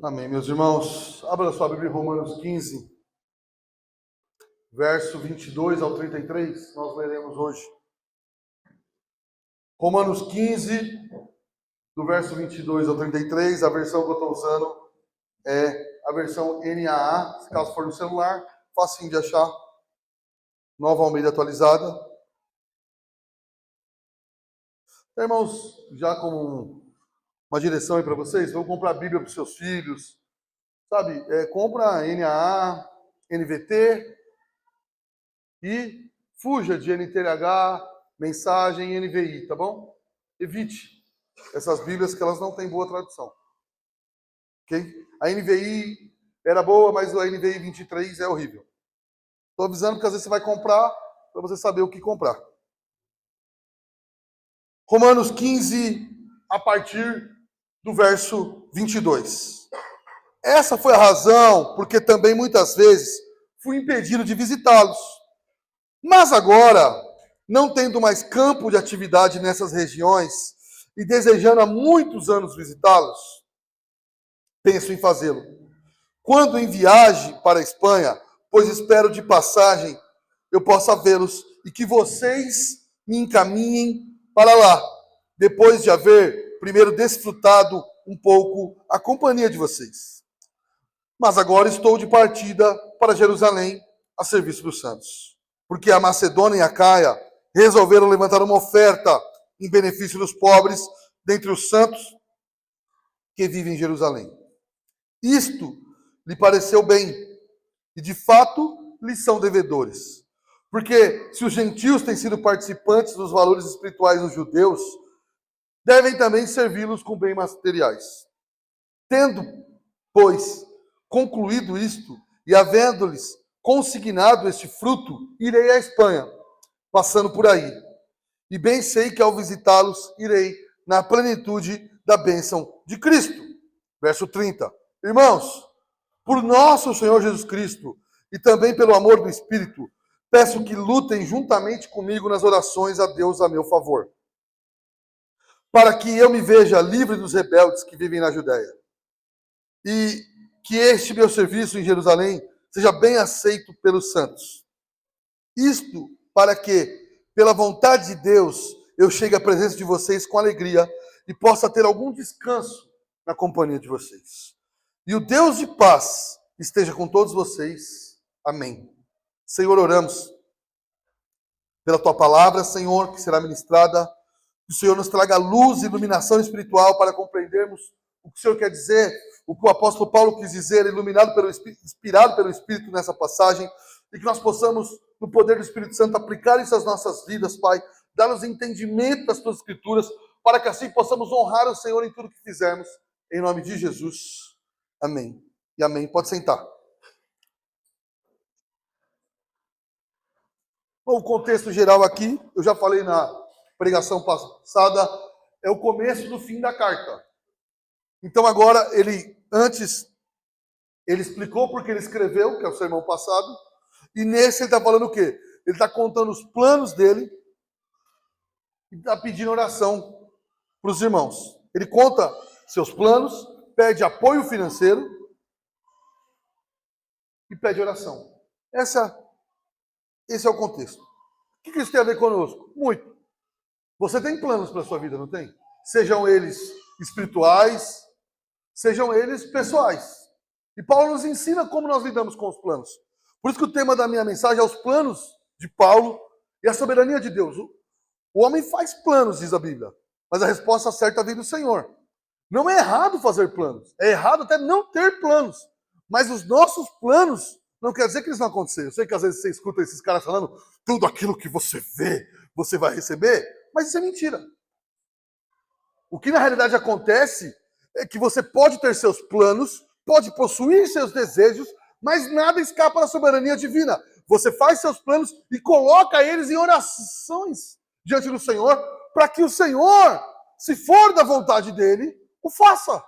Amém, meus irmãos. Abra a sua Bíblia em Romanos 15, verso 22 ao 33. Nós leremos hoje. Romanos 15, do verso 22 ao 33. A versão que eu estou usando é a versão NAA. Se caso for no celular, facinho de achar. Nova Almeida atualizada. Então, irmãos, já como uma direção aí para vocês, vão comprar a Bíblia para os seus filhos. Sabe, compra NAA, NVT e fuja de NTLH, mensagem e NVI, tá bom? Evite essas Bíblias que elas não têm boa tradução. Ok? A NVI era boa, mas a NVI 23 é horrível. Estou avisando porque às vezes você vai comprar para você saber o que comprar. Romanos 15, a partir do verso 22. Essa foi a razão porque também muitas vezes fui impedido de visitá-los. Mas agora, não tendo mais campo de atividade nessas regiões e desejando há muitos anos visitá-los, penso em fazê-lo. Quando em viagem para a Espanha, pois espero de passagem eu possa vê-los e que vocês me encaminhem para lá, depois de haver primeiro desfrutado um pouco a companhia de vocês. Mas agora estou de partida para Jerusalém a serviço dos santos. Porque a Macedônia e a Caia resolveram levantar uma oferta em benefício dos pobres dentre os santos que vivem em Jerusalém. Isto lhe pareceu bem, e de fato lhes são devedores. Porque se os gentios têm sido participantes dos valores espirituais dos judeus, devem também servi-los com bens materiais. Tendo, pois, concluído isto, e havendo-lhes consignado este fruto, irei à Espanha, passando por aí. E bem sei que ao visitá-los, irei na plenitude da bênção de Cristo. Verso 30. Irmãos, por nosso Senhor Jesus Cristo, e também pelo amor do Espírito, peço que lutem juntamente comigo nas orações a Deus a meu favor, para que eu me veja livre dos rebeldes que vivem na Judéia. E que este meu serviço em Jerusalém seja bem aceito pelos santos. Isto para que, pela vontade de Deus, eu chegue à presença de vocês com alegria e possa ter algum descanso na companhia de vocês. E o Deus de paz esteja com todos vocês. Amém. Senhor, oramos pela tua palavra, Senhor, que será ministrada. Que o Senhor nos traga luz e iluminação espiritual para compreendermos o que o Senhor quer dizer, o que o apóstolo Paulo quis dizer, iluminado pelo Espírito, inspirado pelo Espírito nessa passagem, e que nós possamos, no poder do Espírito Santo, aplicar isso às nossas vidas, Pai, dar-nos entendimento das tuas escrituras, para que assim possamos honrar o Senhor em tudo que fizermos, em nome de Jesus. Amém. E amém. Pode sentar. Bom, o contexto geral aqui, eu já falei na pregação passada, é o começo do fim da carta. Então agora, ele explicou porque ele escreveu, que é o sermão passado, e nesse ele está falando o quê? Ele está contando os planos dele e está pedindo oração para os irmãos. Ele conta seus planos, pede apoio financeiro e pede oração. Esse é o contexto. O que isso tem a ver conosco? Muito. Você tem planos para a sua vida, não tem? Sejam eles espirituais, sejam eles pessoais. E Paulo nos ensina como nós lidamos com os planos. Por isso que o tema da minha mensagem é os planos de Paulo e a soberania de Deus. O homem faz planos, diz a Bíblia, mas a resposta certa vem do Senhor. Não é errado fazer planos, é errado até não ter planos. Mas os nossos planos não quer dizer que eles vão acontecer. Eu sei que às vezes você escuta esses caras falando tudo aquilo que você vê, você vai receber, mas isso é mentira. O que na realidade acontece é que você pode ter seus planos, pode possuir seus desejos, mas nada escapa da soberania divina. Você faz seus planos e coloca eles em orações diante do Senhor, para que o Senhor, se for da vontade dele, o faça.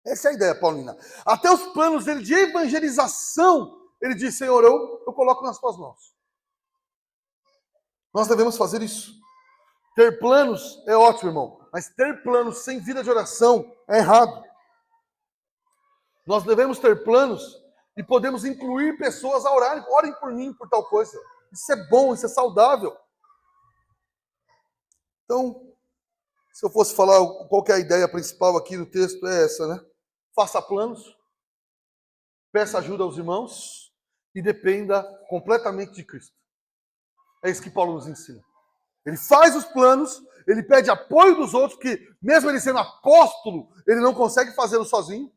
Essa é a ideia, Paulina. Até os planos dele de evangelização, ele diz, Senhor, eu coloco nas tuas mãos. Nós devemos fazer isso. Ter planos é ótimo, irmão, mas ter planos sem vida de oração é errado. Nós devemos ter planos e podemos incluir pessoas a orarem. Orem por mim, por tal coisa. Isso é bom, isso é saudável. Então, se eu fosse falar qual que é a ideia principal aqui do texto, é essa, né? Faça planos, peça ajuda aos irmãos e dependa completamente de Cristo. É isso que Paulo nos ensina. Ele faz os planos, ele pede apoio dos outros, porque mesmo ele sendo apóstolo, ele não consegue fazê-lo sozinho.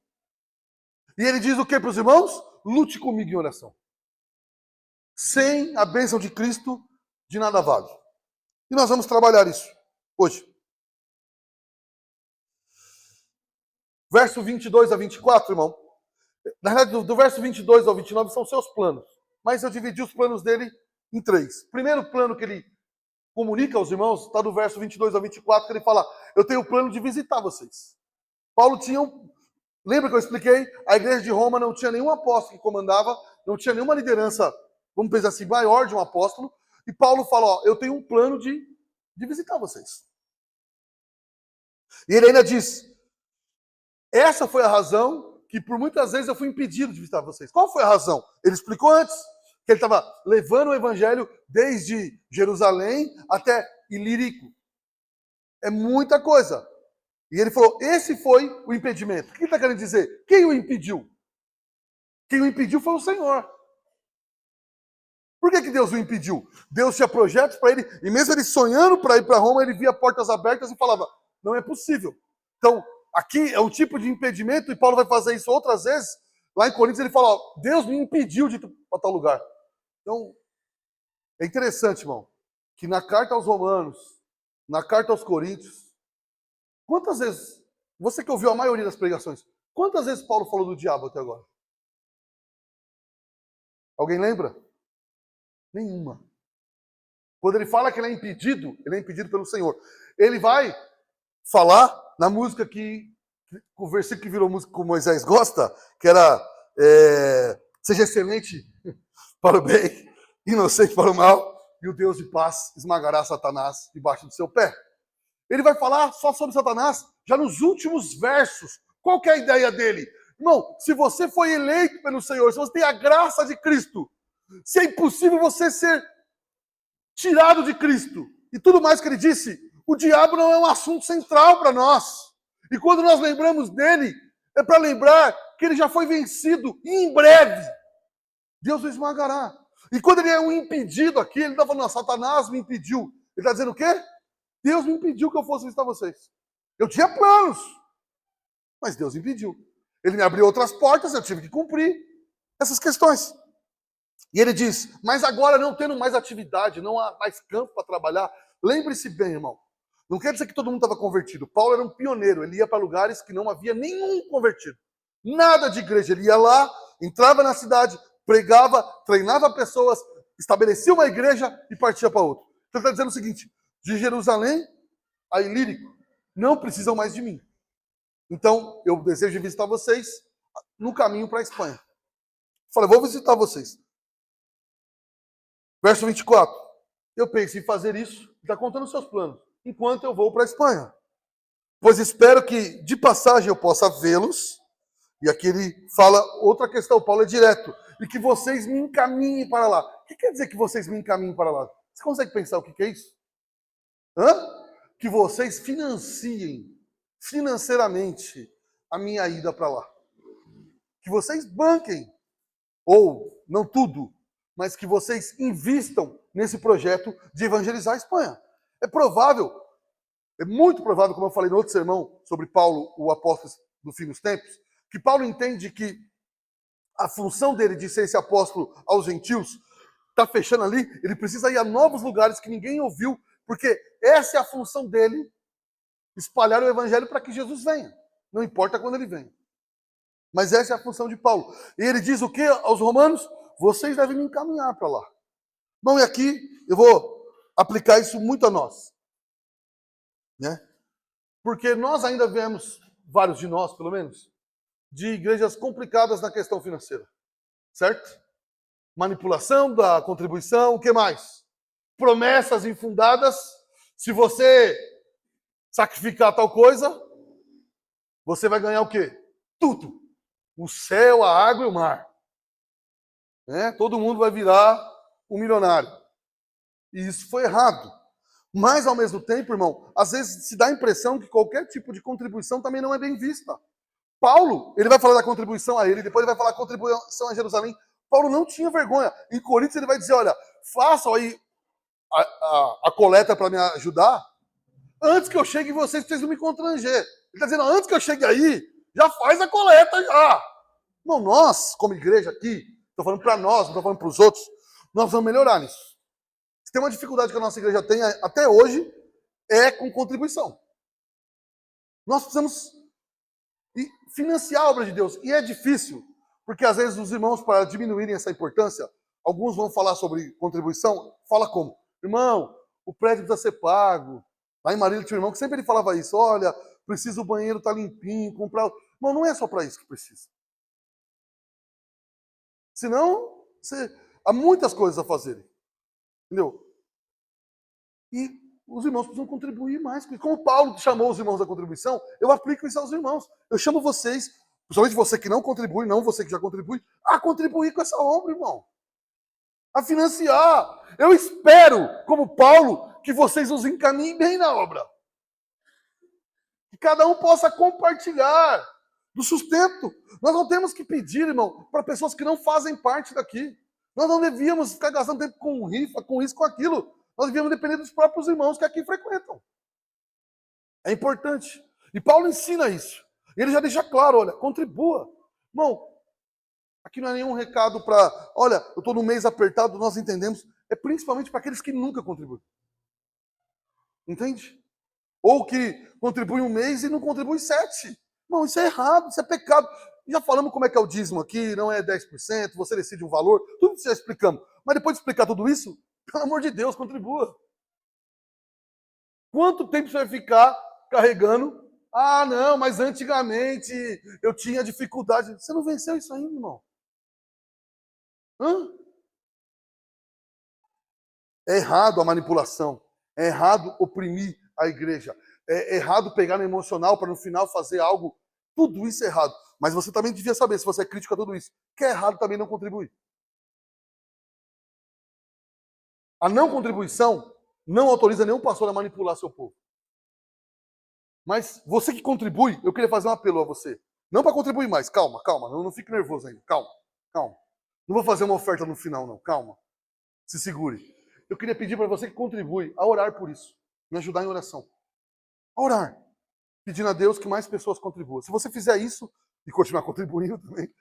E ele diz o que para os irmãos? Lute comigo em oração. Sem a bênção de Cristo, de nada vale. E nós vamos trabalhar isso hoje. Verso 22 a 24, irmão. Na verdade, do verso 22 ao 29 são seus planos. Mas eu dividi os planos dele em 3. O primeiro plano que ele comunica aos irmãos está do verso 22 ao 24, que ele fala: eu tenho o plano de visitar vocês. Paulo tinha lembra que eu expliquei? A igreja de Roma não tinha nenhum apóstolo que comandava, não tinha nenhuma liderança, vamos pensar assim, maior de um apóstolo. E Paulo fala: ó, eu tenho um plano de visitar vocês. E ele ainda diz: essa foi a razão que por muitas vezes eu fui impedido de visitar vocês. Qual foi a razão? Ele explicou antes, que ele estava levando o evangelho desde Jerusalém até Ilírico. É muita coisa. E ele falou, esse foi o impedimento. O que ele está querendo dizer? Quem o impediu? Quem o impediu foi o Senhor. Por que Deus o impediu? Deus tinha projetos para ele, e mesmo ele sonhando para ir para Roma, ele via portas abertas e falava, não é possível. Então, aqui é um tipo de impedimento, e Paulo vai fazer isso outras vezes. Lá em Coríntios ele fala, ó, Deus me impediu de ir para tal lugar. Então, é interessante, irmão, que na carta aos Romanos, na carta aos Coríntios, quantas vezes, você que ouviu a maioria das pregações, quantas vezes Paulo falou do diabo até agora? Alguém lembra? Nenhuma. Quando ele fala que ele é impedido pelo Senhor. Ele vai falar na música que o versículo que virou música que Moisés gosta, que era seja excelente para o bem, inocente para o mal, e o Deus de paz esmagará Satanás debaixo do seu pé. Ele vai falar só sobre Satanás já nos últimos versos. Qual que é a ideia dele? Irmão, se você foi eleito pelo Senhor, se você tem a graça de Cristo, se é impossível você ser tirado de Cristo, e tudo mais que ele disse, o diabo não é um assunto central para nós. E quando nós lembramos dele, é para lembrar que ele já foi vencido, e em breve Deus o esmagará. E quando ele é um impedido aqui, ele está falando, Satanás me impediu. Ele está dizendo o quê? Deus me impediu que eu fosse visitar vocês. Eu tinha planos, mas Deus impediu. Ele me abriu outras portas, eu tive que cumprir essas questões. E ele diz, mas agora não tendo mais atividade, não há mais campo para trabalhar. Lembre-se bem, irmão. Não quer dizer que todo mundo estava convertido. Paulo era um pioneiro, ele ia para lugares que não havia nenhum convertido. Nada de igreja. Ele ia lá, entrava na cidade, pregava, treinava pessoas, estabelecia uma igreja e partia para outra. Então ele está dizendo o seguinte, de Jerusalém a Ilírico, não precisam mais de mim. Então, eu desejo visitar vocês no caminho para a Espanha. Falei, vou visitar vocês. Verso 24. Eu pensei em fazer isso, está contando os seus planos, enquanto eu vou para a Espanha. Pois espero que, de passagem, eu possa vê-los. E aqui ele fala outra questão, Paulo é direto. E que vocês me encaminhem para lá. O que quer dizer que vocês me encaminhem para lá? Você consegue pensar o que é isso? Que vocês financiem financeiramente a minha ida para lá. Que vocês banquem, ou não tudo, mas que vocês invistam nesse projeto de evangelizar a Espanha. É provável, é muito provável, como eu falei no outro sermão sobre Paulo, o apóstolo do fim dos tempos, que Paulo entende que a função dele de ser esse apóstolo aos gentios está fechando ali, ele precisa ir a novos lugares que ninguém ouviu, porque essa é a função dele, espalhar o evangelho para que Jesus venha. Não importa quando ele vem. Mas essa é a função de Paulo. E ele diz o quê aos romanos? Vocês devem me encaminhar para lá. Bom, e aqui eu vou aplicar isso muito a nós. Né? Porque nós ainda vemos, vários de nós pelo menos, de igrejas complicadas na questão financeira. Certo? Manipulação da contribuição, o que mais? Promessas infundadas. Se você sacrificar tal coisa, você vai ganhar o quê? Tudo. o céu, a água e o mar. Né? Todo mundo vai virar um milionário. E isso foi errado. Mas, ao mesmo tempo, irmão, às vezes se dá a impressão que qualquer tipo de contribuição também não é bem vista. Paulo, ele vai falar da contribuição a ele, depois ele vai falar da contribuição a Jerusalém. Paulo não tinha vergonha. Em Coríntios ele vai dizer, olha, façam aí a coleta para me ajudar, antes que eu chegue em vocês não me constranger. Ele está dizendo, antes que eu chegue aí, já faz a coleta já. Não, nós, como igreja aqui, estou falando para nós, não estou falando para os outros, nós vamos melhorar nisso. Se tem uma dificuldade que a nossa igreja tem até hoje, é com contribuição. Nós precisamos financiar a obra de Deus. E é difícil, porque às vezes os irmãos, para diminuírem essa importância, alguns vão falar sobre contribuição, fala como? Irmão, o prédio precisa ser pago. Lá em Marília tinha um irmão que sempre ele falava isso, olha, precisa o banheiro estar limpinho, comprar... Irmão, não é só para isso que precisa. Senão, há muitas coisas a fazerem. Entendeu? E os irmãos precisam contribuir mais. Como Paulo chamou os irmãos à contribuição, eu aplico isso aos irmãos. Eu chamo vocês, principalmente você que não contribui, não você que já contribui, a contribuir com essa obra, irmão. A financiar. Eu espero, como Paulo, que vocês os encaminhem bem na obra. Que cada um possa compartilhar do sustento. Nós não temos que pedir, irmão, para pessoas que não fazem parte daqui. Nós não devíamos ficar gastando tempo com rifa, com isso, com aquilo. Nós devíamos depender dos próprios irmãos que aqui frequentam. É importante. E Paulo ensina isso. E ele já deixa claro, olha, contribua. Irmão, aqui não é nenhum recado para, olha, eu estou no mês apertado, nós entendemos. É principalmente para aqueles que nunca contribuem. Entende? Ou que contribuem um mês e não contribuem 7. Não, isso é errado, isso é pecado. Já falamos como é que é o dízimo aqui, não é 10%, você decide um valor, tudo isso já explicamos. Mas depois de explicar tudo isso, pelo amor de Deus, contribua. Quanto tempo você vai ficar carregando? Ah, não, mas antigamente eu tinha dificuldade. Você não venceu isso ainda, irmão? Hã? É errado a manipulação. É errado oprimir a igreja. É errado pegar no emocional para no final fazer algo. Tudo isso é errado. Mas você também devia saber, se você é crítico a tudo isso, que é errado também não contribuir. A não contribuição não autoriza nenhum pastor a manipular seu povo. Mas você que contribui, eu queria fazer um apelo a você. Não para contribuir mais, calma, calma, não fique nervoso ainda, calma, calma. Não vou fazer uma oferta no final, não, calma. Se segure. Eu queria pedir para você que contribui a orar por isso, me ajudar em oração. A orar, pedindo a Deus que mais pessoas contribuam. Se você fizer isso e continuar contribuindo também,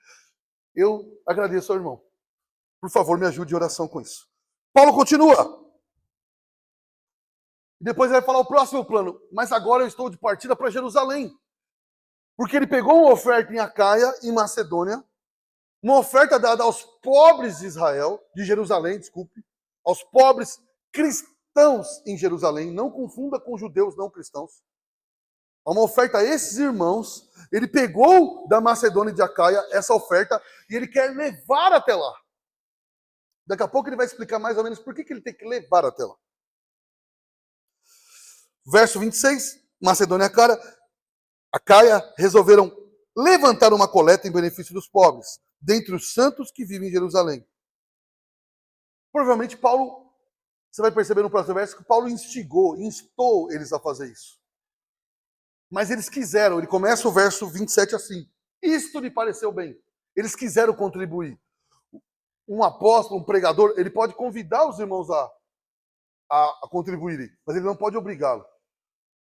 eu agradeço ao irmão. Por favor, me ajude em oração com isso. Paulo continua. Depois ele vai falar o próximo plano. Mas agora eu estou de partida para Jerusalém. Porque ele pegou uma oferta em Acaia, em Macedônia, uma oferta dada aos pobres de Israel, de Jerusalém, desculpe, aos pobres cristãos em Jerusalém, não confunda com judeus não cristãos. Uma oferta a esses irmãos, ele pegou da Macedônia e de Acaia essa oferta e ele quer levar até lá. Daqui a pouco ele vai explicar mais ou menos por que ele tem que levar até lá. Verso 26, Macedônia e Acaia resolveram levantar uma coleta em benefício dos pobres, dentre os santos que vivem em Jerusalém. Provavelmente Paulo, você vai perceber no próximo verso, que Paulo instou eles a fazer isso. Mas eles quiseram, ele começa o verso 27 assim, isto lhe pareceu bem. Eles quiseram contribuir. Um apóstolo, um pregador, ele pode convidar os irmãos a contribuírem, mas ele não pode obrigá-lo.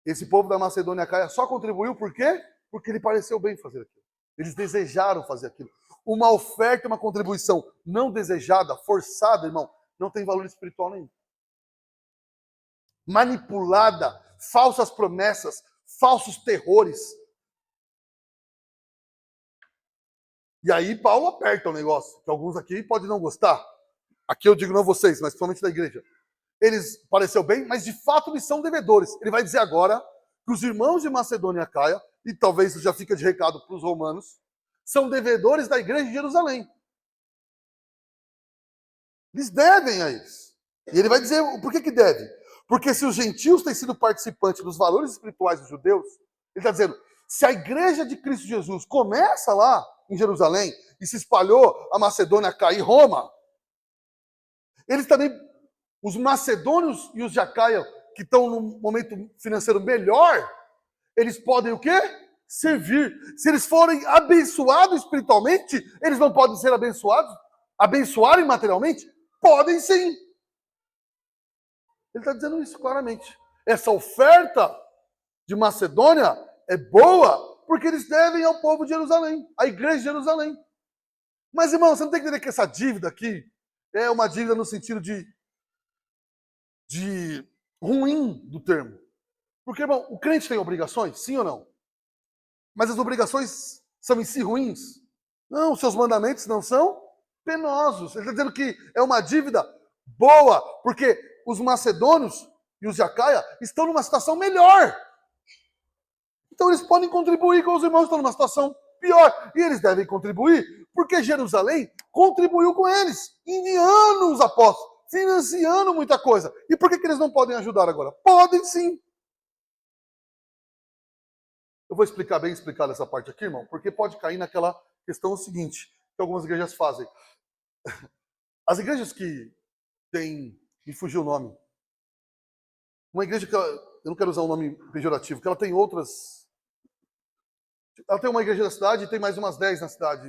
Esse povo da Macedônia e Acaia só contribuiu por quê? Porque lhe pareceu bem fazer aquilo. Eles desejaram fazer aquilo. Uma oferta, uma contribuição não desejada, forçada, irmão, não tem valor espiritual nenhum. Manipulada, falsas promessas, falsos terrores. E aí Paulo aperta o negócio, que alguns aqui podem não gostar. Aqui eu digo não vocês, mas principalmente da igreja. Eles pareceu bem, mas de fato eles são devedores. Ele vai dizer agora que os irmãos de Macedônia e Acaia, e talvez isso já fica de recado para os romanos, são devedores da igreja de Jerusalém. Eles devem a eles. E ele vai dizer por que deve. Porque se os gentios têm sido participantes dos valores espirituais dos judeus, ele está dizendo, Se a igreja de Cristo Jesus começa lá em Jerusalém e se espalhou a Macedônia, Acaia e Roma, eles também, os macedônios e os de Acaia, que estão num momento financeiro melhor, eles podem o quê? Servir. Se eles forem abençoados espiritualmente, eles não podem ser abençoados? Abençoarem materialmente? Podem sim. Ele está dizendo isso claramente. Essa oferta de Macedônia é boa porque eles devem ao povo de Jerusalém, à igreja de Jerusalém. Mas, irmão, você não tem que entender que essa dívida aqui é uma dívida no sentido de ruim do termo. Porque, irmão, o crente tem obrigações, sim ou não? Mas as obrigações são em si ruins? Não, os seus mandamentos não são penosos. Ele está dizendo que é uma dívida boa, porque os macedônios e os de Acaia estão numa situação melhor. Então eles podem contribuir com os irmãos que estão numa situação pior. E eles devem contribuir porque Jerusalém contribuiu com eles, enviando os apóstolos, financiando muita coisa. E por que eles não podem ajudar agora? Podem sim. Eu vou explicar bem explicado essa parte aqui, irmão, porque pode cair naquela questão seguinte, que algumas igrejas fazem. As igrejas que têm, me fugiu o nome, uma igreja que eu não quero usar um nome pejorativo, que ela tem outras. Ela tem uma igreja na cidade e tem mais umas 10 na cidade.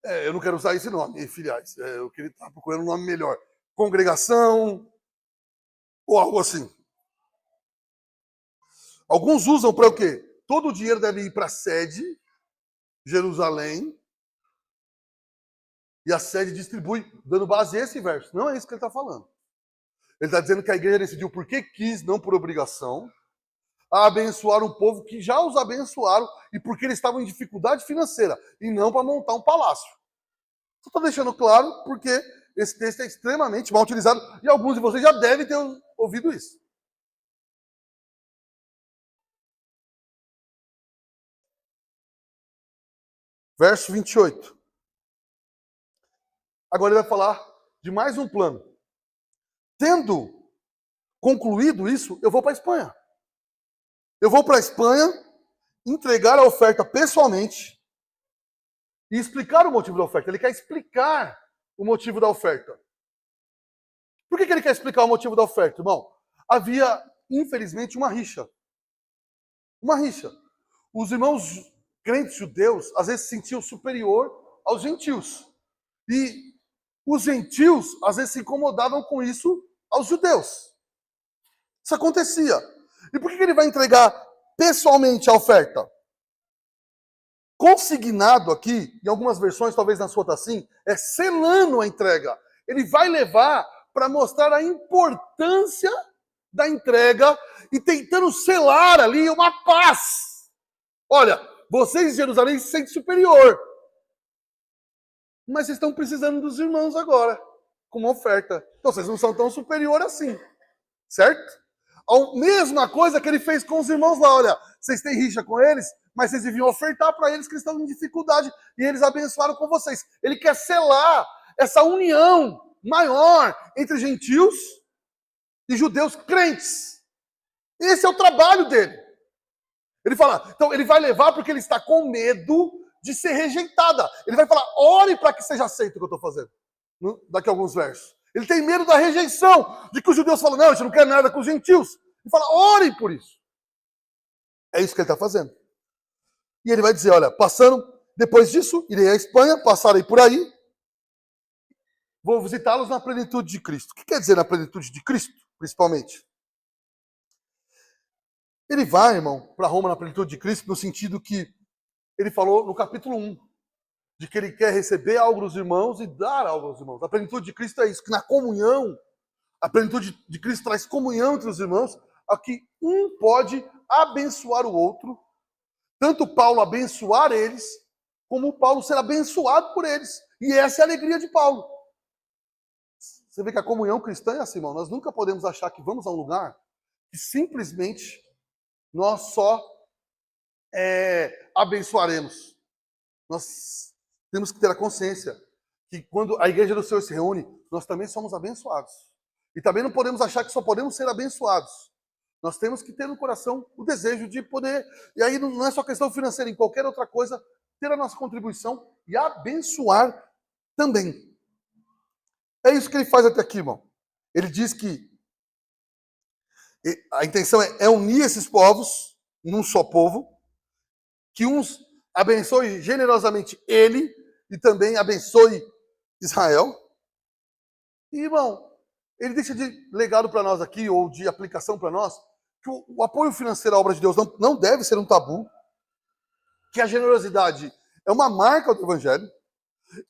Eu não quero usar esse nome, filiais. Eu queria estar procurando um nome melhor. Congregação, ou algo assim. Alguns usam para o quê? Todo o dinheiro deve ir para a sede, Jerusalém, e a sede distribui, dando base a esse verso. Não é isso que ele está falando. Ele está dizendo que a igreja decidiu porque quis, não por obrigação, a abençoar um povo que já os abençoaram e porque eles estavam em dificuldade financeira, e não para montar um palácio. Só estou deixando claro porque esse texto é extremamente mal utilizado e alguns de vocês já devem ter ouvido isso. Verso 28. Agora ele vai falar de mais um plano. Tendo concluído isso, eu vou para a Espanha. Eu vou para a Espanha entregar a oferta pessoalmente e explicar o motivo da oferta. Ele quer explicar o motivo da oferta. Por que ele quer explicar o motivo da oferta, irmão? Havia, infelizmente, uma rixa. Uma rixa. Os irmãos crentes judeus, às vezes, se sentiam superior aos gentios. E os gentios, às vezes, se incomodavam com isso aos judeus. Isso acontecia. E por que ele vai entregar pessoalmente a oferta? Consignado aqui, em algumas versões, talvez na sua está assim, é selando a entrega. Ele vai levar para mostrar a importância da entrega e tentando selar ali uma paz. Olha, vocês em Jerusalém se sentem superior. Mas vocês estão precisando dos irmãos agora, com uma oferta. Então vocês não são tão superior assim. Certo? A mesma coisa que ele fez com os irmãos lá. Olha, vocês têm rixa com eles, mas vocês deviam ofertar para eles que estão em dificuldade. E eles abençoaram com vocês. Ele quer selar essa união maior entre gentios e judeus crentes. Esse é o trabalho dele. Ele fala, então ele vai levar porque ele está com medo de ser rejeitada. Ele vai falar, ore para que seja aceito o que eu estou fazendo. Daqui a alguns versos. Ele tem medo da rejeição, de que os judeus falam, não, a gente não quer nada com os gentios. Ele fala, orem por isso. É isso que ele está fazendo. E ele vai dizer, olha, passando, depois disso, irei à Espanha, passarei por aí, vou visitá-los na plenitude de Cristo. O que quer dizer na plenitude de Cristo, principalmente? Ele vai, irmão, para Roma na plenitude de Cristo, no sentido que ele falou no capítulo 1, de que ele quer receber algo dos irmãos e dar algo aos irmãos. A plenitude de Cristo é isso, que na comunhão, a plenitude de Cristo traz comunhão entre os irmãos, a que um pode abençoar o outro, tanto Paulo abençoar eles, como Paulo ser abençoado por eles. E essa é a alegria de Paulo. Você vê que a comunhão cristã é assim, irmão. Nós nunca podemos achar que vamos a um lugar que simplesmente nós só abençoaremos. Nós temos que ter a consciência que quando a igreja do Senhor se reúne, nós também somos abençoados. E também não podemos achar que só podemos ser abençoados. Nós temos que ter no coração o desejo de poder, e aí não é só questão financeira, em qualquer outra coisa, ter a nossa contribuição e abençoar também. É isso que ele faz até aqui, irmão. Ele diz que a intenção é unir esses povos num só povo, que uns abençoe generosamente ele e também abençoe Israel. E, irmão, ele deixa de legado para nós aqui, ou de aplicação para nós, que o apoio financeiro à obra de Deus não deve ser um tabu, que a generosidade é uma marca do Evangelho,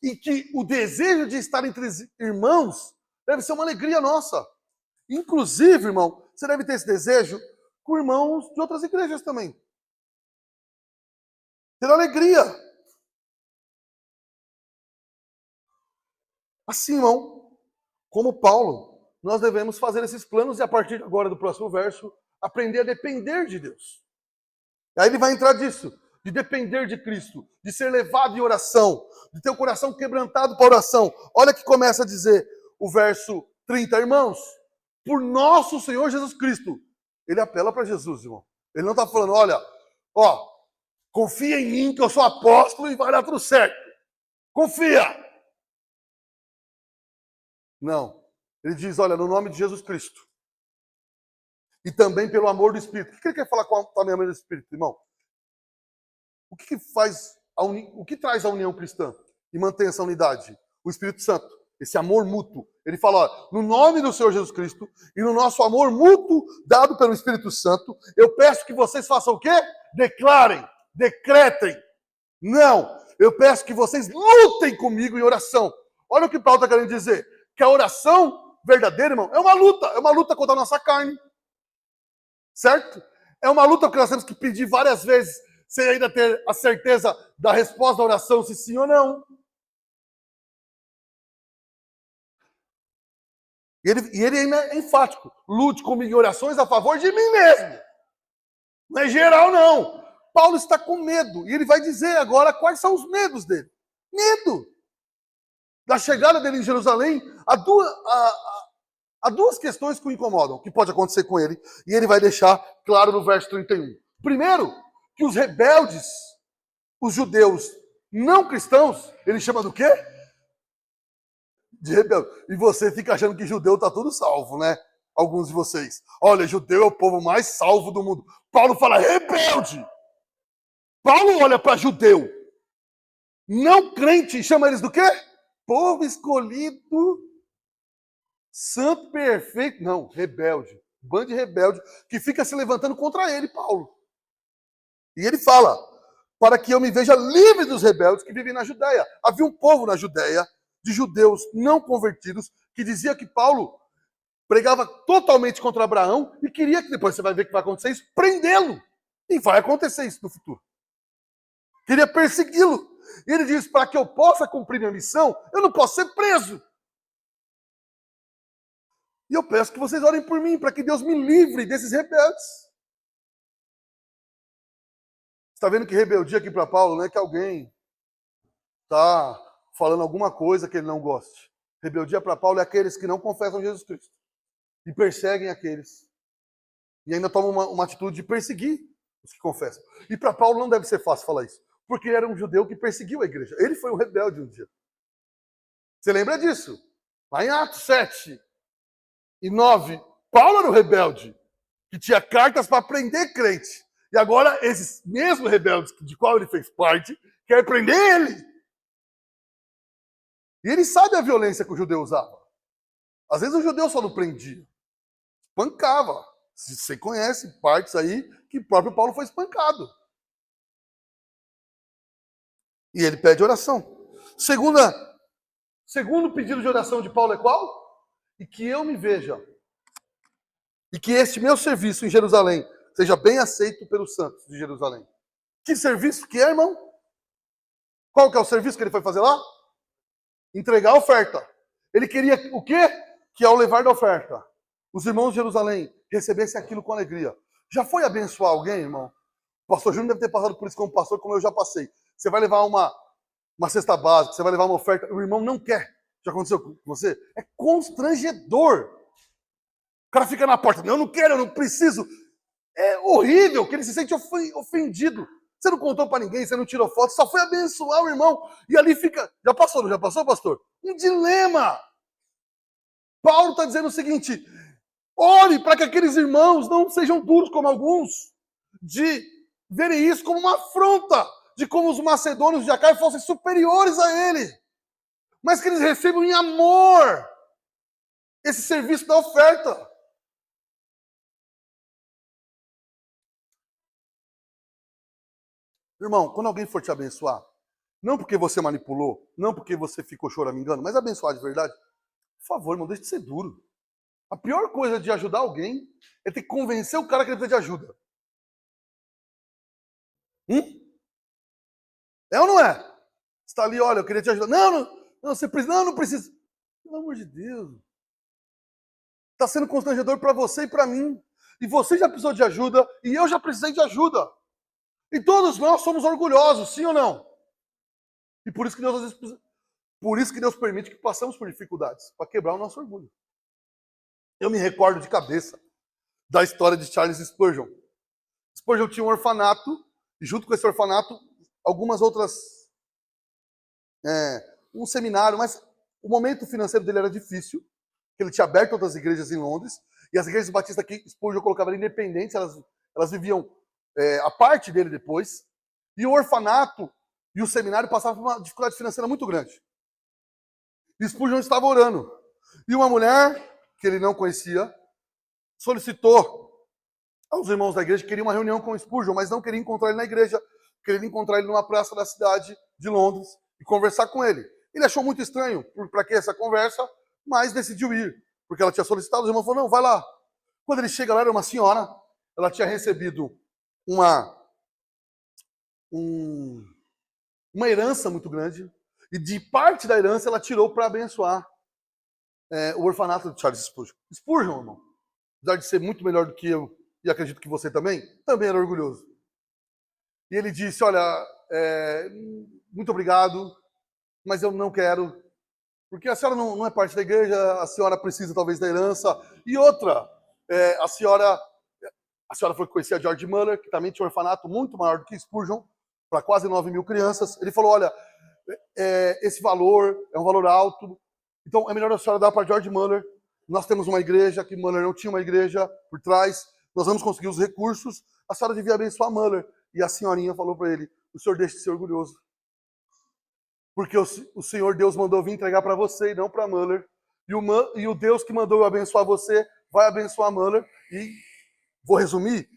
e que o desejo de estar entre irmãos deve ser uma alegria nossa. Inclusive, irmão, você deve ter esse desejo com irmãos de outras igrejas também. Ter alegria. Assim, irmão, como Paulo, nós devemos fazer esses planos e a partir agora do próximo verso, aprender a depender de Deus. Aí ele vai entrar disso, de depender de Cristo, de ser levado em oração, de ter o coração quebrantado para oração. Olha que começa a dizer o verso 30, irmãos, por nosso Senhor Jesus Cristo. Ele apela para Jesus, irmão. Ele não está falando, olha, confia em mim que eu sou apóstolo e vai dar tudo certo. Confia! Não. Ele diz, olha, no nome de Jesus Cristo. E também pelo amor do Espírito. O que ele quer falar com o amor do Espírito, irmão? O que faz o que traz a união cristã e mantém essa unidade? O Espírito Santo. Esse amor mútuo. Ele fala, ó, no nome do Senhor Jesus Cristo e no nosso amor mútuo dado pelo Espírito Santo, eu peço que vocês façam o quê? Declarem, decretem. Não, eu peço que vocês lutem comigo em oração. Olha o que Paulo está querendo dizer. Que a oração verdadeira, irmão, é uma luta contra a nossa carne. Certo? É uma luta porque nós temos que pedir várias vezes, sem ainda ter a certeza da resposta da oração, se sim ou não. E ele ainda é enfático. Lute comigo em orações a favor de mim mesmo. Não é geral, não. Paulo está com medo. E ele vai dizer agora quais são os medos dele. Medo. Da chegada dele em Jerusalém, há duas questões que o incomodam, que pode acontecer com ele. E ele vai deixar claro no verso 31. Primeiro, que os rebeldes, os judeus não cristãos, ele chama do quê? De rebelde. E você fica achando que judeu está tudo salvo, né? Alguns de vocês. Olha, judeu é o povo mais salvo do mundo. Paulo fala rebelde. Paulo olha para judeu, não crente, e chama eles do quê? Povo escolhido, santo, perfeito. Não, rebelde. Bando de rebelde que fica se levantando contra ele, Paulo. E ele fala, para que eu me veja livre dos rebeldes que vivem na Judéia. Havia um povo na Judéia, de judeus não convertidos, que dizia que Paulo pregava totalmente contra Abraão e queria que, depois você vai ver que vai acontecer isso, prendê-lo. E vai acontecer isso no futuro. Queria persegui-lo. E ele diz, para que eu possa cumprir minha missão, eu não posso ser preso. E eu peço que vocês orem por mim, para que Deus me livre desses rebeldes. Você está vendo que rebeldia aqui para Paulo não é que alguém está falando alguma coisa que ele não goste. Rebeldia para Paulo é aqueles que não confessam Jesus Cristo. E perseguem aqueles. E ainda tomam uma atitude de perseguir os que confessam. E para Paulo não deve ser fácil falar isso. Porque ele era um judeu que perseguiu a igreja. Ele foi um rebelde um dia. Você lembra disso? Lá em Atos 7 e 9, Paulo era um rebelde. Que tinha cartas para prender crente. E agora esses mesmos rebeldes de qual ele fez parte, querem prender ele. E ele sabe a violência que o judeu usava. Às vezes o judeu só não prendia. Espancava. Você conhece partes aí que o próprio Paulo foi espancado. E ele pede oração. Segundo pedido de oração de Paulo é qual? E que eu me veja. E que este meu serviço em Jerusalém seja bem aceito pelos santos de Jerusalém. Que serviço que é, irmão? Qual que é o serviço que ele foi fazer lá? Entregar a oferta. Ele queria o quê? Que ao levar da oferta, os irmãos de Jerusalém recebessem aquilo com alegria. Já foi abençoar alguém, irmão? O pastor Júnior deve ter passado por isso como pastor, como eu já passei. Você vai levar uma cesta básica, você vai levar uma oferta, o irmão não quer. Já aconteceu com você? É constrangedor. O cara fica na porta, eu não quero, eu não preciso. É horrível, que ele se sente ofendido. Você não contou para ninguém, você não tirou foto, só foi abençoar o irmão. E ali fica... Já passou, não já passou, pastor? Um dilema. Paulo está dizendo o seguinte: ore para que aqueles irmãos não sejam duros como alguns, de verem isso como uma afronta, de como os macedônios de Acaia fossem superiores a ele, mas que eles recebam em amor esse serviço da oferta. Irmão, quando alguém for te abençoar, não porque você manipulou, não porque você ficou choramingando, mas abençoar de verdade, por favor, irmão, deixe de ser duro. A pior coisa de ajudar alguém é ter que convencer o cara que ele precisa de ajuda. É ou não é? Você está ali, olha, eu queria te ajudar. Não, você precisa. Não precisa. Pelo amor de Deus. Está sendo constrangedor para você e para mim. E você já precisou de ajuda, e eu já precisei de ajuda. E todos nós somos orgulhosos, sim ou não? E por isso que Deus, às vezes, por isso que Deus permite que passemos por dificuldades, para quebrar o nosso orgulho. Eu me recordo de cabeça da história de Charles Spurgeon. Spurgeon tinha um orfanato, e junto com esse orfanato, algumas outras... um seminário, mas o momento financeiro dele era difícil, porque ele tinha aberto outras igrejas em Londres, e as igrejas batistas que Spurgeon colocava independentes, elas viviam a parte dele depois, e o orfanato e o seminário passavam por uma dificuldade financeira muito grande. E Spurgeon estava orando, e uma mulher, que ele não conhecia, solicitou aos irmãos da igreja que queria uma reunião com Spurgeon, mas não queria encontrar ele na igreja, queria encontrar ele numa praça da cidade de Londres e conversar com ele. Ele achou muito estranho para que essa conversa, mas decidiu ir, porque ela tinha solicitado. Os irmãos falaram: não, vai lá. Quando ele chega lá, era uma senhora, ela tinha recebido uma herança muito grande, e de parte da herança ela tirou para abençoar o orfanato de Charles Spurgeon. Spurgeon, irmão, apesar de ser muito melhor do que eu, e acredito que você também era orgulhoso. E ele disse: olha, muito obrigado, mas eu não quero, porque a senhora não é parte da igreja, a senhora precisa talvez da herança. E outra, a senhora falou que conhecia George Muller, que também tinha um orfanato muito maior do que Spurgeon, para quase 9.000 crianças. Ele falou: olha, esse valor é um valor alto, então é melhor a senhora dar para George Muller. Nós temos uma igreja, que Muller não tinha uma igreja por trás, nós vamos conseguir os recursos, a senhora devia abençoar Muller. E a senhorinha falou para ele: o senhor deixe de ser orgulhoso, porque o Senhor Deus mandou vir entregar para você e não para Muller. E o Deus que mandou eu abençoar você vai abençoar Muller. E vou resumir,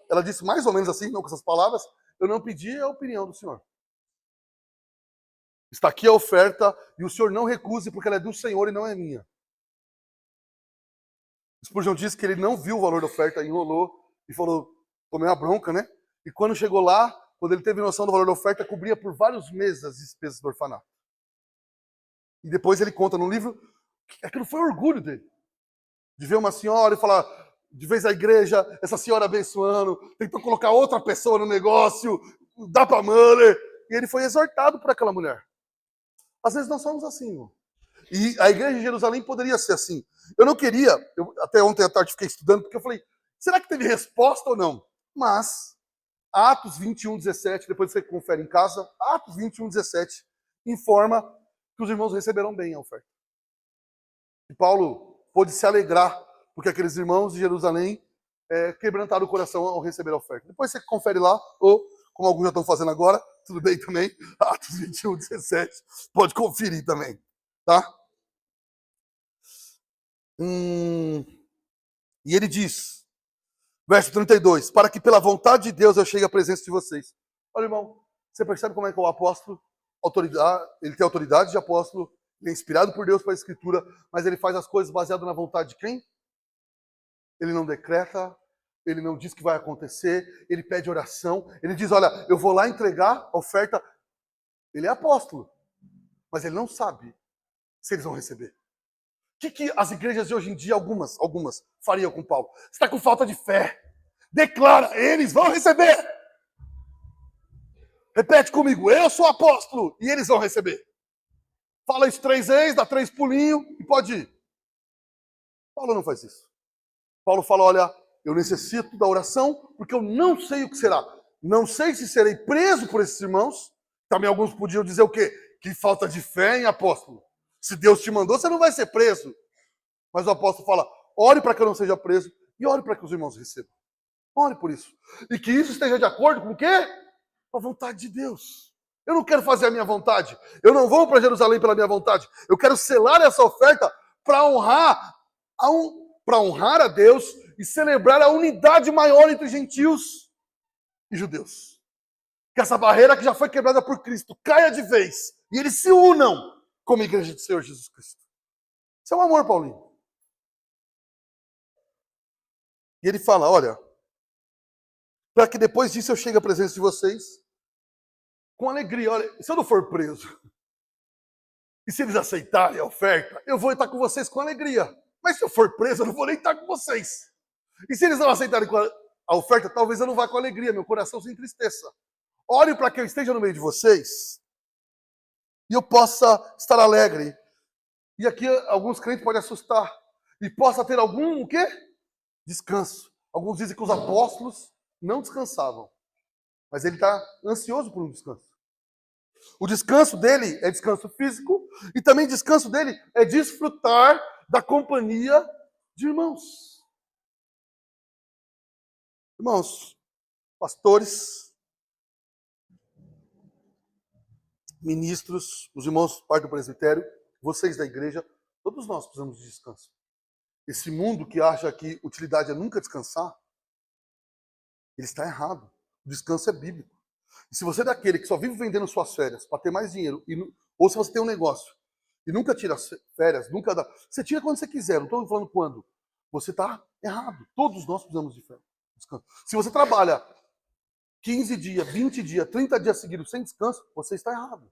ela disse mais ou menos assim, não com essas palavras: eu não pedi a opinião do senhor. Está aqui a oferta e o senhor não recuse, porque ela é do Senhor e não é minha. Spurgeon disse que ele não viu o valor da oferta, enrolou e falou, tomei uma bronca, né? E quando chegou lá, quando ele teve noção do valor da oferta, cobria por vários meses as despesas do orfanato. E depois ele conta no livro que aquilo foi orgulho dele. De ver uma senhora e falar, de vez a igreja, essa senhora abençoando, tentou colocar outra pessoa no negócio, dá para Muller. E ele foi exortado por aquela mulher. Às vezes nós somos assim, irmão. E a igreja de Jerusalém poderia ser assim. Eu não queria, até ontem à tarde fiquei estudando, porque eu falei, será que teve resposta ou não? Mas, Atos 21:17, depois você confere em casa, Atos 21:17, informa que os irmãos receberam bem a oferta. E Paulo pôde se alegrar, porque aqueles irmãos de Jerusalém quebrantaram o coração ao receber a oferta. Depois você confere lá, ou como alguns já estão fazendo agora, tudo bem também, Atos 21:17, pode conferir também, tá? E ele diz, verso 32, para que pela vontade de Deus eu chegue à presença de vocês. Olha, irmão, você percebe como é que o apóstolo, ele tem autoridade de apóstolo, ele é inspirado por Deus para a escritura, mas ele faz as coisas baseado na vontade de quem? Ele não decreta, ele não diz que vai acontecer, ele pede oração, ele diz, olha, eu vou lá entregar a oferta. Ele é apóstolo, mas ele não sabe se eles vão receber. O que as igrejas de hoje em dia, algumas, fariam com Paulo? Você está com falta de fé. Declara, eles vão receber. Repete comigo, eu sou apóstolo e eles vão receber. Fala isso 3 vezes, dá 3 pulinhos e pode ir. Paulo não faz isso. Paulo fala, olha, eu necessito da oração, porque eu não sei o que será. Não sei se serei preso por esses irmãos. Também alguns podiam dizer o quê? Que falta de fé, hein, apóstolo? Se Deus te mandou, você não vai ser preso. Mas o apóstolo fala, ore para que eu não seja preso e ore para que os irmãos recebam. Ore por isso. E que isso esteja de acordo com o quê? Com a vontade de Deus. Eu não quero fazer a minha vontade. Eu não vou para Jerusalém pela minha vontade. Eu quero selar essa oferta para honrar a Deus e celebrar a unidade maior entre gentios e judeus. Que essa barreira que já foi quebrada por Cristo caia de vez e eles se unam como igreja do Senhor Jesus Cristo. Isso é um amor, Paulinho. E ele fala, olha, para que depois disso eu chegue à presença de vocês com alegria. Olha, se eu não for preso, e se eles aceitarem a oferta, eu vou estar com vocês com alegria. Mas se eu for preso, eu não vou nem estar com vocês. E se eles não aceitarem a oferta, talvez eu não vá com alegria, meu coração se entristeça. Ore para que eu esteja no meio de vocês e eu possa estar alegre. E aqui alguns crentes podem assustar. E possa ter algum, o quê? Descanso. Alguns dizem que os apóstolos não descansavam. Mas ele está ansioso por um descanso. O descanso dele é descanso físico e também descanso dele é desfrutar da companhia de irmãos. Irmãos, pastores, ministros, os irmãos parte do presbitério, vocês da igreja, todos nós precisamos de descanso. Esse mundo que acha que utilidade é nunca descansar, ele está errado. O descanso é bíblico. E se você é daquele que só vive vendendo suas férias para ter mais dinheiro, ou se você tem um negócio e nunca tira férias, nunca dá. Você tira quando você quiser, não estou falando quando. Você está errado. Todos nós precisamos de férias. Descanso. Se você trabalha 15 dias, 20 dias, 30 dias seguidos sem descanso, você está errado.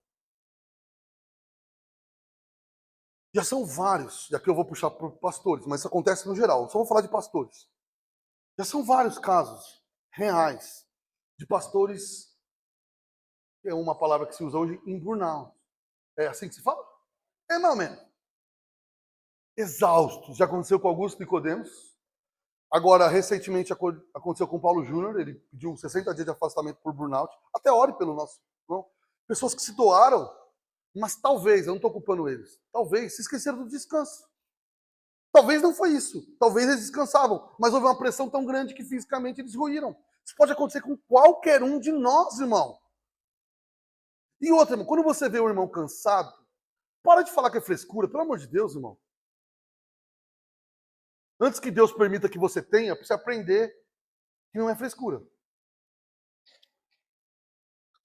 Já são vários, e aqui eu vou puxar para pastores, mas isso acontece no geral, eu só vou falar de pastores. Já são vários casos reais de pastores, que é uma palavra que se usa hoje, em burnout. É assim que se fala? É não mesmo. Exaustos. Já aconteceu com Augusto Nicodemos. Agora, recentemente aconteceu com Paulo Júnior, ele pediu 60 dias de afastamento por burnout. Até ore pelo nosso irmão. Pessoas que se doaram, mas talvez, eu não estou culpando eles, talvez se esqueceram do descanso. Talvez não foi isso. Talvez eles descansavam, mas houve uma pressão tão grande que fisicamente eles ruíram. Isso pode acontecer com qualquer um de nós, irmão. E outra, irmão, quando você vê o irmão cansado, para de falar que é frescura, pelo amor de Deus, irmão. Antes que Deus permita que você tenha, para você aprender que não é frescura.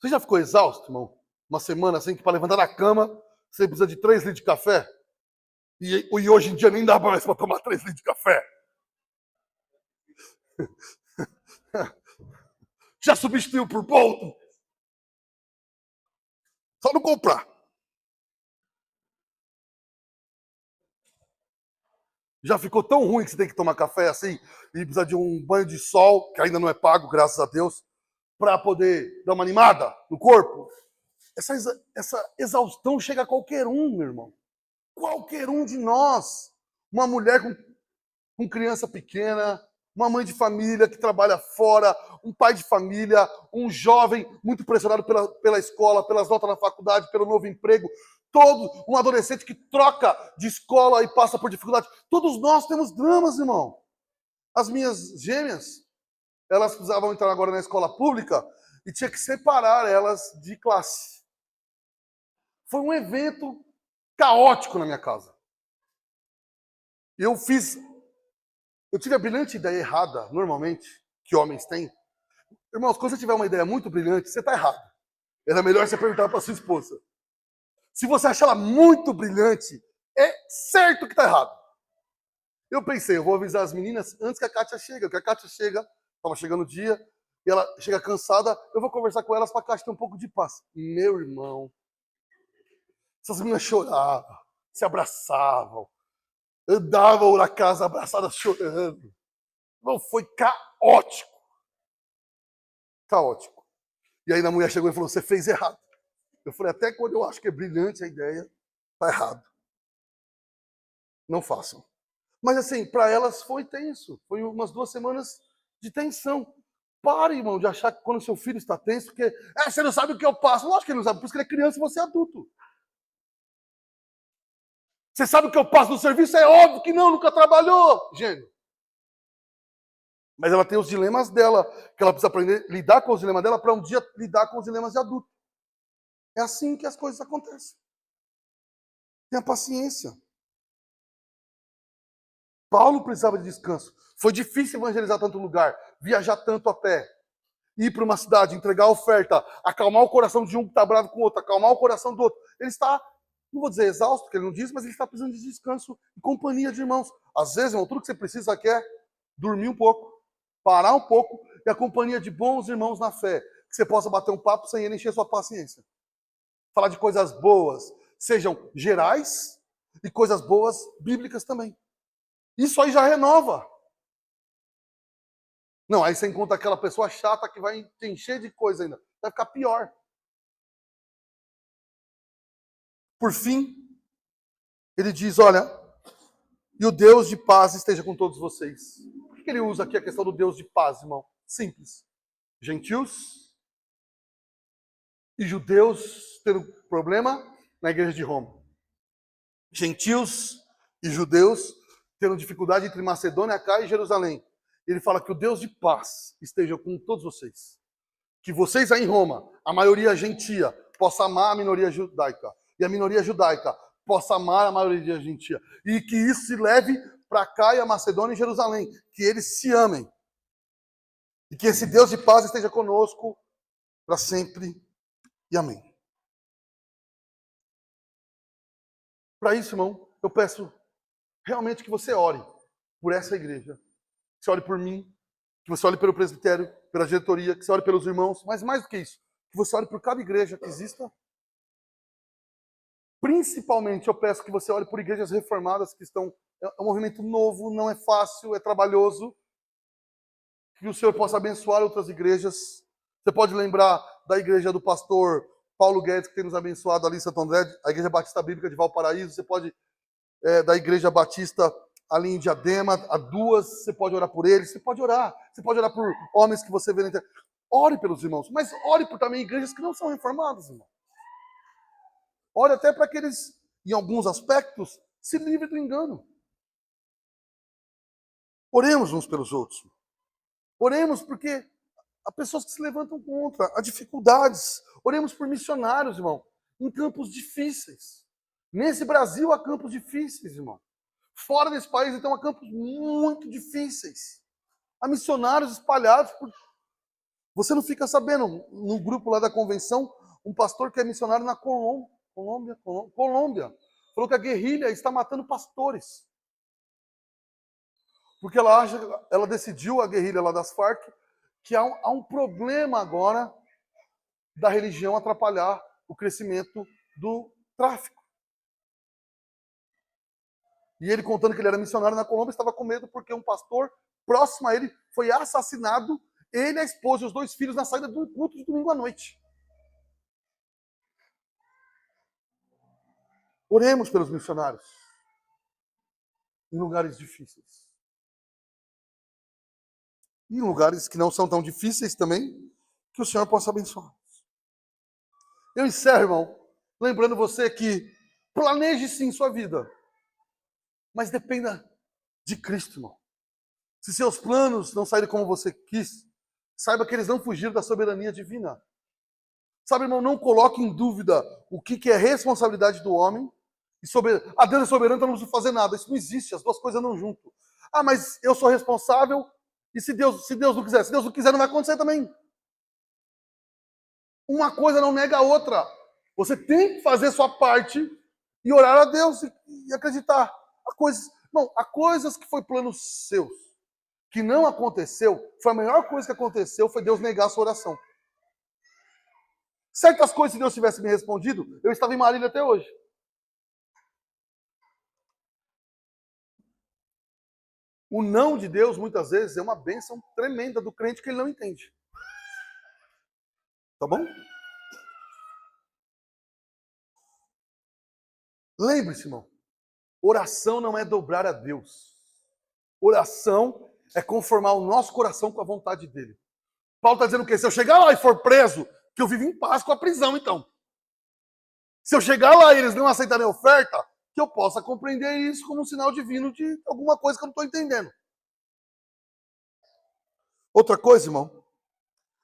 Você já ficou exausto, irmão? Uma semana assim, que para levantar da cama, você precisa de 3 litros de café? E hoje em dia nem dá mais para tomar 3 litros de café. Já substituiu por Bolton? Só não comprar. Já ficou tão ruim que você tem que tomar café assim e precisa de um banho de sol, que ainda não é pago, graças a Deus, para poder dar uma animada no corpo? Essa exaustão chega a qualquer um, meu irmão. Qualquer um de nós. Uma mulher com criança pequena, uma mãe de família que trabalha fora, um pai de família, um jovem muito pressionado pela escola, pelas notas na faculdade, pelo novo emprego, todo um adolescente que troca de escola e passa por dificuldade. Todos nós temos dramas, irmão. As minhas gêmeas, elas precisavam entrar agora na escola pública e tinha que separar elas de classe. Foi um evento caótico na minha casa. Eu tive a brilhante ideia errada, normalmente, que homens têm. Irmãos, quando você tiver uma ideia muito brilhante, você está errado. Era melhor você perguntar para sua esposa. Se você achar ela muito brilhante, é certo que está errado. Eu pensei, eu vou avisar as meninas antes que a Kátia chegue. Porque a Kátia chega, estava chegando o dia, e ela chega cansada, eu vou conversar com elas para a Kátia ter um pouco de paz. Meu irmão, essas meninas choravam, se abraçavam, andavam na casa abraçadas chorando. Não, foi caótico. Caótico. E aí a mulher chegou e falou, você fez errado. Eu falei, até quando eu acho que é brilhante a ideia, tá errado. Não façam. Mas assim, para elas foi tenso. Foi umas 2 semanas de tensão. Pare, irmão, de achar que quando seu filho está tenso, porque você não sabe o que eu passo. Lógico que ele não sabe, por isso que ele é criança e você é adulto. Você sabe o que eu passo no serviço? É óbvio que não, nunca trabalhou, gênio. Mas ela tem os dilemas dela, que ela precisa aprender a lidar com os dilemas dela para um dia lidar com os dilemas de adulto. É assim que as coisas acontecem. Tenha paciência. Paulo precisava de descanso. Foi difícil evangelizar tanto lugar, viajar tanto a pé, ir para uma cidade, entregar a oferta, acalmar o coração de um que está bravo com o outro, acalmar o coração do outro. Ele está, não vou dizer exausto, porque ele não diz, mas ele está precisando de descanso e companhia de irmãos. Às vezes, irmão, tudo que você precisa aqui é dormir um pouco, parar um pouco e a companhia de bons irmãos na fé. Que você possa bater um papo sem ele encher sua paciência. Falar de coisas boas, sejam gerais e coisas boas bíblicas também. Isso aí já renova. Não, aí você encontra aquela pessoa chata que vai te encher de coisa ainda. Vai ficar pior. Por fim, ele diz, olha, e o Deus de paz esteja com todos vocês. Por que ele usa aqui a questão do Deus de paz, irmão? Simples. Gentios e judeus tendo problema na igreja de Roma. Gentios e judeus tendo dificuldade entre Macedônia, Caia e Jerusalém. Ele fala que o Deus de paz esteja com todos vocês. Que vocês aí em Roma, a maioria gentia, possa amar a minoria judaica. E a minoria judaica possa amar a maioria gentia. E que isso se leve para Caia, Macedônia e Jerusalém. Que eles se amem. E que esse Deus de paz esteja conosco para sempre. E amém. Para isso, irmão, eu peço realmente que você ore por essa igreja. Que você ore por mim, que você ore pelo presbitério, pela diretoria, que você ore pelos irmãos, mas mais do que isso, que você ore por cada igreja que exista. Principalmente, eu peço que você ore por igrejas reformadas que estão... É um movimento novo, não é fácil, é trabalhoso. Que o Senhor possa abençoar outras igrejas. Você pode lembrar da igreja do pastor Paulo Guedes, que tem nos abençoado ali em Santo André, a Igreja Batista Bíblica de Valparaíso. Você pode, da Igreja Batista ali em Diadema, a duas, você pode orar por eles. Você pode orar por homens que você vê na internet. Ore pelos irmãos, mas ore por também igrejas que não são reformadas, irmão. Ore até para que eles, em alguns aspectos, se livrem do engano. Oremos uns pelos outros. Oremos porque há pessoas que se levantam contra, há dificuldades. Oremos por missionários, irmão, em campos difíceis. Nesse Brasil há campos difíceis, irmão. Fora desse país, então, há campos muito difíceis. Há missionários espalhados por... Você não fica sabendo, no grupo lá da convenção, um pastor que é missionário na Colômbia, falou que a guerrilha está matando pastores. Porque ela decidiu, a guerrilha lá das Farc, que há um problema agora da religião atrapalhar o crescimento do tráfico. E ele contando que ele era missionário na Colômbia, estava com medo porque um pastor próximo a ele foi assassinado, ele, a esposa e os 2 filhos na saída de um culto de domingo à noite. Oremos pelos missionários em lugares difíceis. E em lugares que não são tão difíceis também, que o Senhor possa abençoar. Eu encerro, irmão, lembrando você que planeje sim sua vida, mas dependa de Cristo, irmão. Se seus planos não saírem como você quis, saiba que eles não fugiram da soberania divina. Sabe, irmão, não coloque em dúvida o que é responsabilidade do homem. E Deus é soberano, então não preciso fazer nada. Isso não existe, as duas coisas não juntam. Mas eu sou responsável, e se Deus não quiser? Se Deus não quiser, não vai acontecer também. Uma coisa não nega a outra. Você tem que fazer sua parte e orar a Deus e acreditar. Há coisas que foi planos seus, que não aconteceu, foi a melhor coisa que aconteceu, foi Deus negar a sua oração. Certas coisas, se Deus tivesse me respondido, eu estava em Marília até hoje. O não de Deus, muitas vezes, é uma bênção tremenda do crente que ele não entende. Tá bom? Lembre-se, irmão. Oração não é dobrar a Deus. Oração é conformar o nosso coração com a vontade dele. Paulo está dizendo o quê? Se eu chegar lá e for preso, que eu vivo em paz com a prisão, então. Se eu chegar lá e eles não aceitarem a oferta, que eu possa compreender isso como um sinal divino de alguma coisa que eu não estou entendendo. Outra coisa, irmão,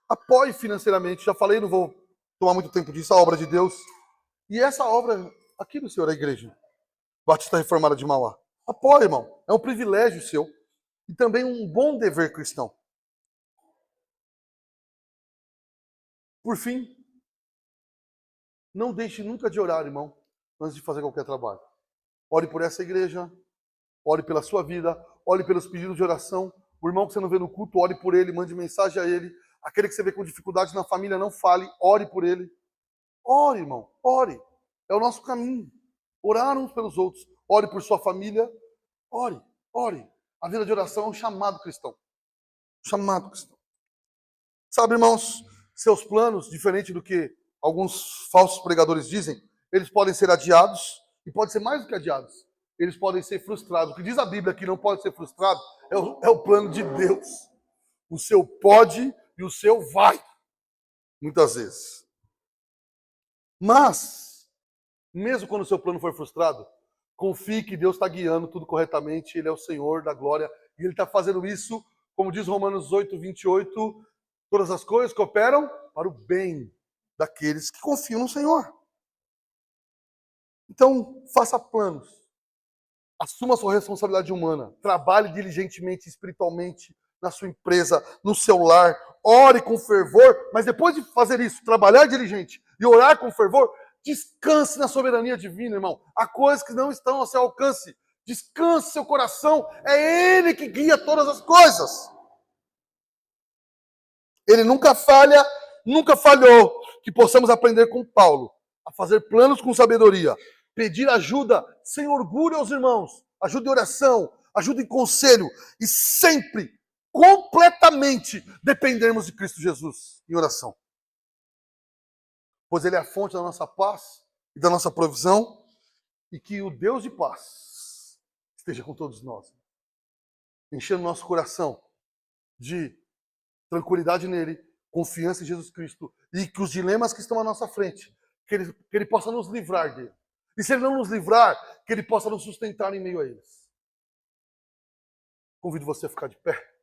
apoie financeiramente. Já falei, não vou tomar muito tempo disso, a obra de Deus. E essa obra aqui do Senhor, a igreja Batista Reformada de Mauá. Apoie, irmão. É um privilégio seu e também um bom dever cristão. Por fim, não deixe nunca de orar, irmão, antes de fazer qualquer trabalho. Ore por essa igreja, ore pela sua vida, ore pelos pedidos de oração. O irmão que você não vê no culto, ore por ele, mande mensagem a ele. Aquele que você vê com dificuldade na família, não fale, ore por ele. Ore, irmão, ore. É o nosso caminho. Orar uns pelos outros. Ore por sua família. Ore, ore. A vida de oração é um chamado cristão. Chamado cristão. Sabe, irmãos, seus planos, diferente do que alguns falsos pregadores dizem, eles podem ser adiados e podem ser mais do que adiados. Eles podem ser frustrados. O que diz a Bíblia que não pode ser frustrado é o plano de Deus. O seu pode e o seu vai. Muitas vezes. Mas, mesmo quando o seu plano for frustrado, confie que Deus está guiando tudo corretamente. Ele é o Senhor da glória. E Ele está fazendo isso, como diz Romanos 8, 28, todas as coisas cooperam para o bem daqueles que confiam no Senhor. Então, faça planos. Assuma a sua responsabilidade humana. Trabalhe diligentemente, espiritualmente, na sua empresa, no seu lar. Ore com fervor, mas depois de fazer isso, trabalhar diligente e orar com fervor, descanse na soberania divina, irmão. Há coisas que não estão ao seu alcance. Descanse seu coração. É Ele que guia todas as coisas. Ele nunca falha, nunca falhou. Que possamos aprender com Paulo a fazer planos com sabedoria. Pedir ajuda sem orgulho aos irmãos. Ajuda em oração, ajuda em conselho. E sempre, completamente, dependermos de Cristo Jesus em oração. Pois Ele é a fonte da nossa paz e da nossa provisão. E que o Deus de paz esteja com todos nós. Enchendo nosso coração de tranquilidade nele, confiança em Jesus Cristo. E que os dilemas que estão à nossa frente, que ele possa nos livrar dele. E se Ele não nos livrar, que Ele possa nos sustentar em meio a eles. Convido você a ficar de pé.